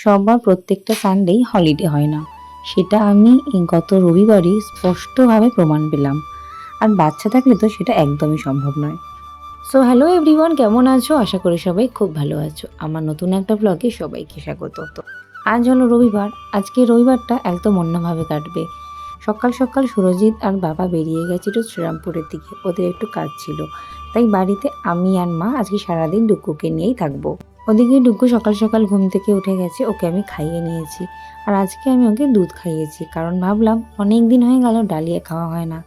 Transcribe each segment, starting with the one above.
সবার প্রত্যেকটা সানডেই হলিডে হয় না, সেটা আমি এই গত রবিবারই স্পষ্টভাবে প্রমাণ পেলাম। আর বাচ্চা থাকলে তো সেটা একদমই সম্ভব নয়। সো হ্যালো এভরিওয়ান, কেমন আছো? আশা করি সবাই খুব ভালো আছো। আমার নতুন একটা ব্লগে সবাইকে স্বাগত। আজ হলো রবিবার। আজকে রবিবারটা একদম অন্যভাবে কাটবে। সকাল সকাল সুরজিৎ আর বাবা বেরিয়ে গেছিল শ্রীরামপুরের দিকে, ওদের একটু কাজ ছিল। তাই বাড়িতে আমি আর মা আজকে সারাদিন ডুকুকে নিয়েই থাকবো। ওদিকে ডুকু সকাল সকাল ঘুম থেকে উঠে গেছে, ওকে আমি খাইয়ে নিয়েছি। আর আজকে আমি ওকে দুধ খাইয়েছি, কারণ ভাবলাম অনেক দিন হয়ে গেল ডালিয়া খাওয়া হয় না।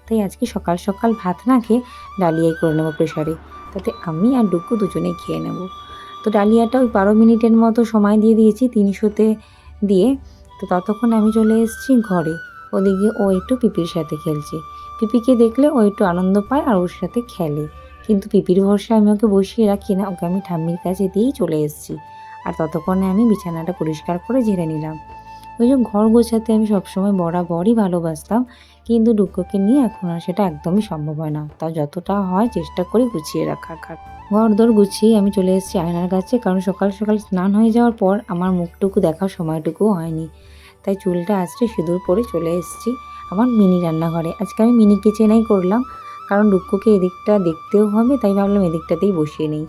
তাই আজকে সকাল সকাল ভাত না খেয়ে ডালিয়াই করে নেবো প্রেশারে, তাতে আমি আর ডুকু দুজনেই খেয়ে নেব। তো ডালিয়াটা ওই 12 মিনিটের মতো সময় দিয়ে দিয়েছি 300-তে দিয়ে। তো ততক্ষণ আমি চলে এসেছি ঘরে। ওদিকে ও একটু পিপির সাথে খেলছে। পিপিকে দেখলে ও একটু আনন্দ পায় আর ওর সাথে খেলে। কিন্তু পিপির ভরসায় আমি ওকে বসিয়ে রাখি না, ওকে আমি ঠাম্মির কাছে দিয়েই চলে এসেছি। আর ততক্ষণে আমি বিছানাটা পরিষ্কার করে ঝেড়ে নিলাম। ওই যে ঘর গোছাতে আমি সবসময় বরাবরই ভালোবাসতাম, কিন্তু ডুকুকে নিয়ে এখন আর সেটা একদমই সম্ভব হয় না। তাও যতটা হয় চেষ্টা করি গুছিয়ে রাখার। ঘর দর গুছিয়ে আমি চলে এসেছি আয়নার কাছে, কারণ সকাল সকাল স্নান হয়ে যাওয়ার পর আমার মুখটুকু দেখার সময়টুকুও হয়নি। তাই চুলটা আঁচড়ে সিঁদুর পরে চলে এসেছি আমার মিনি রান্নাঘরে। আজকে আমি মিনি কিচেনেই করলাম, কারণ ডুকুকে এদিকটা দেখতেও হবে, তাই ভাবলাম এদিকটাতেই বসিয়ে নেই।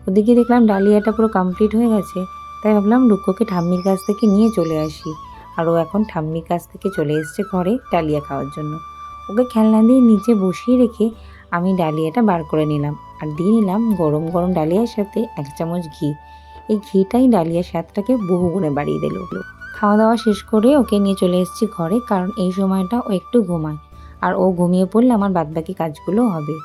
ওদিকে দেখলাম ডালিয়াটা পুরো কমপ্লিট হয়ে গেছে, তাই ভাবলাম ডুকুকে ঠাম্মির কাছ থেকে নিয়ে চলে আসি। আর ও এখন ঠাম্মির কাছ থেকে চলে এসছে ঘরে ডালিয়া খাওয়ার জন্য। ওকে খেলনা দিয়ে নিচে বসিয়ে রেখে আমি ডালিয়াটা বার করে নিলাম আর দিয়ে নিলাম গরম গরম ডালিয়ার সাথে 1 চামচ ঘি। এই ঘিটাই ডালিয়ার স্বাদটাকে বহু গুণে বাড়িয়ে দিল। খাওয়া দাওয়া শেষ করে ওকে নিয়ে চলে এসেছি ঘরে, কারণ এই সময়টা ও একটু ঘুমায়। আর ও ঘুমিয়ে পড়লে আমার বাদবাকি কাজগুলো হবে।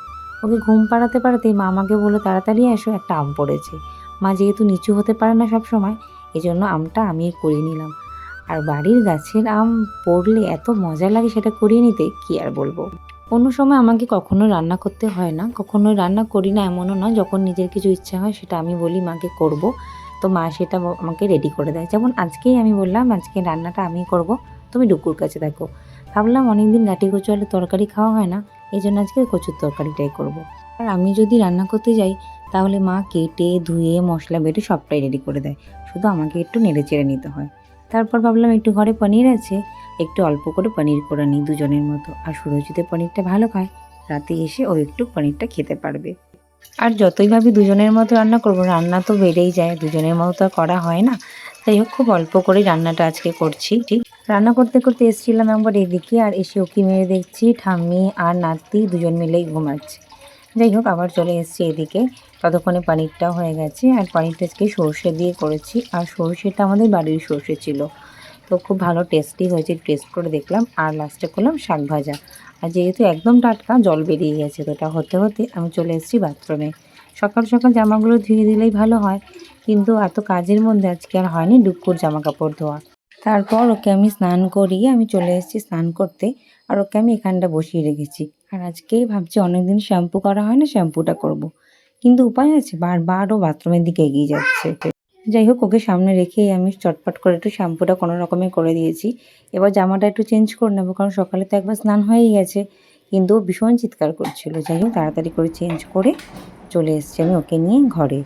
ওকে ঘুম পাড়াতে পাড়াতেই মা আমাকে বললো তাড়াতাড়ি এসো, একটা আম পড়েছে। মা যেহেতু নিচু হতে পারে না সব সময়, এই জন্য আমটা আমি করিয়ে নিলাম। আর বাড়ির গাছের আম পড়লে এত মজা লাগে সেটা করিয়ে নিতে, কি আর বলবো। অন্য সময় আমাকে কখনো রান্না করতে হয় না, কখনো রান্না করি না এমনও নয়। যখন নিজের কিছু ইচ্ছা হয় সেটা আমি বলি মাকে করব, তো মা সেটা আমাকে রেডি করে দেয়। যেমন আজকেই আমি বললাম আজকে রান্নাটা আমি করব, তুমি ডুকুর কাছে থাকো। ভাবলাম অনেকদিন গাটি কচু আলু তরকারি খাওয়া হয় না, এই জন্য আজকে কচুর তরকারিটাই করব। আর আমি যদি রান্না করতে যাই তাহলে মা কেটে ধুয়ে মশলা বেটে সবটাই রেডি করে দেয়, শুধু আমাকে একটু নেড়ে চেড়ে নিতে হয়। তারপর ভাবলাম একটু ঘরে পনির আছে, একটু অল্প করে পনির করে নিই দুজনের মতো। আর সুরজিতের পনিরটা ভালো খায়, রাতে এসে ও একটু পনিরটা খেতে পারবে। আর যতই ভাবি দুজনের মতো রান্না করবো, রান্না তো বেড়েই যায়, দুজনের মতো তো করা হয় না। যাই হোক, খুব অল্প করে রান্নাটা আজকে করছি। ঠিক রান্না করতে করতে এসেছিলাম একবার এদিকে, আর এসে ওকে মেরে দেখছি ঠাম্মি আর নাতি দুজন মিলেই ঘুমাচ্ছে। যাই হোক, আবার চলে এসেছি এদিকে। ততক্ষণে পনিরটাও হয়ে গেছে। আর পনিরটা আজকে সর্ষে দিয়ে করেছি, আর সর্ষেটা আমাদের বাড়ির সর্ষে ছিল, তো খুব ভালো টেস্টি হয়েছে। টেস্ট করে দেখলাম, আর লাস্টে করলাম শাক ভাজা। আর যেহেতু একদম টাটকা, জল বেরিয়ে গেছে, তো এটা হতে হতে আমি চলে এসেছি বাথরুমে। সকাল সকাল জামাগুলো ধুয়ে দিলেই ভালো হয়, কিন্তু এত কাজের মধ্যে আজকে আর হয়নি ডুকুর জামা কাপড় ধোয়া। তারপর ওকে আমি স্নান করিয়ে আমি চলে এসেছি স্নান করতে, আর ওকে আমি এখানটা বসিয়ে রেখেছি। আর আজকেই ভাবছি অনেকদিন শ্যাম্পু করা হয় না, শ্যাম্পুটা করব। কিন্তু উপায় আছে, বারবার ও বাথরুমের দিকে এগিয়ে যাচ্ছে। যাই হোক, ওকে সামনে রেখেই আমি চটপট করে একটু শ্যাম্পুটা কোনো রকমে করে দিয়েছি। এবার জামাটা একটু চেঞ্জ করে নেবো, কারণ সকালে তো একবার স্নান হয়েই গেছে, কিন্তু ও ভীষণ চিৎকার করছিল। যাই হোক, তাড়াতাড়ি করে চেঞ্জ করে চলে এসেছি আমি ওকে নিয়ে ঘরে।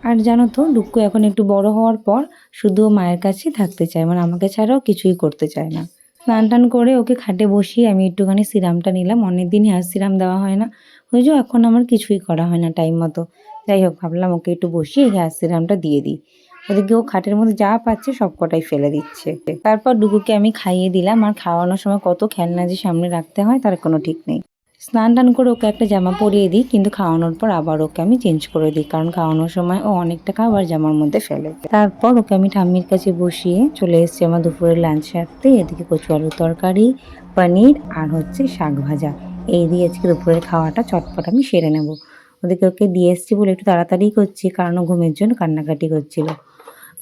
আর জানো তো, ডুক্কু এখন একটু বড় হওয়ার পর শুধু মায়ের কাছেই থাকতে চায়, মানে আমাকে ছাড়াও কিছুই করতে চায় না। স্নান টান করে ওকে খাটে বসিয়ে আমি একটুখানি সিরামটা নিলাম। অনেকদিনই আর সিরাম দেওয়া হয় না, ওই যে এখন আমার কিছুই করা হয় না টাইম মতো। যাই হোক, ভাবলাম ওকে একটু বসিয়ে গ্যাস সিরামটা দিয়ে দিই। ওদিকে ও খাটের মধ্যে যা পাচ্ছে সব কটাই ফেলে দিচ্ছে। তারপর ডুগুকে আমি খাইয়ে দিলাম। আর খাওয়ানোর সময় কত খেলনা যে সামনে রাখতে হয় তার কোনো ঠিক নেই। স্নান টান করে ওকে একটা জামা পরিয়ে দিই, কিন্তু খাওয়ানোর পর আবার ওকে আমি চেঞ্জ করে দিই, কারণ খাওয়ানোর সময় ও অনেকটা খাবার জামার মধ্যে ফেলে। তারপর ওকে আমি ঠাম্মির কাছে বসিয়ে চলে এসেছি আমার দুপুরের লাঞ্চ সারতে। এদিকে কচু আলু তরকারি, পনির আর হচ্ছে শাক ভাজা, এই দিয়ে আজকে দুপুরের খাওয়াটা চটপট আমি সেরে নেব। ওদেরকে ওকে দিয়ে এসেছি বলে একটু তাড়াতাড়ি করছি, কারণ ও ঘুমের জন্য কান্নাকাটি করছিল।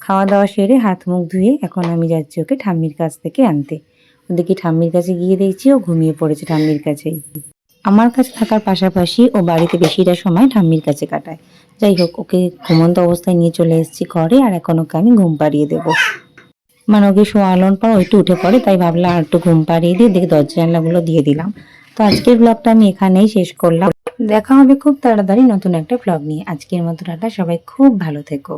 খাওয়া দাওয়া সেরে হাত মুখ ধুয়ে এখন আমি যাচ্ছি ওকে ঠাম্মির কাছ থেকে আনতে। ওদিকে ঠাম্মির কাছে গিয়ে দেখছি ও ঘুমিয়ে পড়েছে ঠাম্মির কাছেই। আমার কাছে থাকার পাশাপাশি ও বাড়িতে বেশিটা সময় ঠাম্মির কাছে কাটায়। যাই হোক, ওকে ঘুমন্ত অবস্থায় নিয়ে চলে এসেছি ঘরে, আর এখন ওকে আমি ঘুম পাড়িয়ে দেবো। মানে ওকে শোয়ানোর পর ও একটু উঠে পড়ে, তাই ভাবলাম আর একটু ঘুম পাড়িয়ে দিয়ে দেখে দরজা জানলাগুলো দিয়ে দিলাম। তো আজকের ব্লগটা আমি এখানেই শেষ করলাম। দেখা হবে খুব তাড়াতাড়ি নতুন একটা ব্লগ নিয়ে। আজকের মতো টাটা, সবাই খুব ভালো থেকো।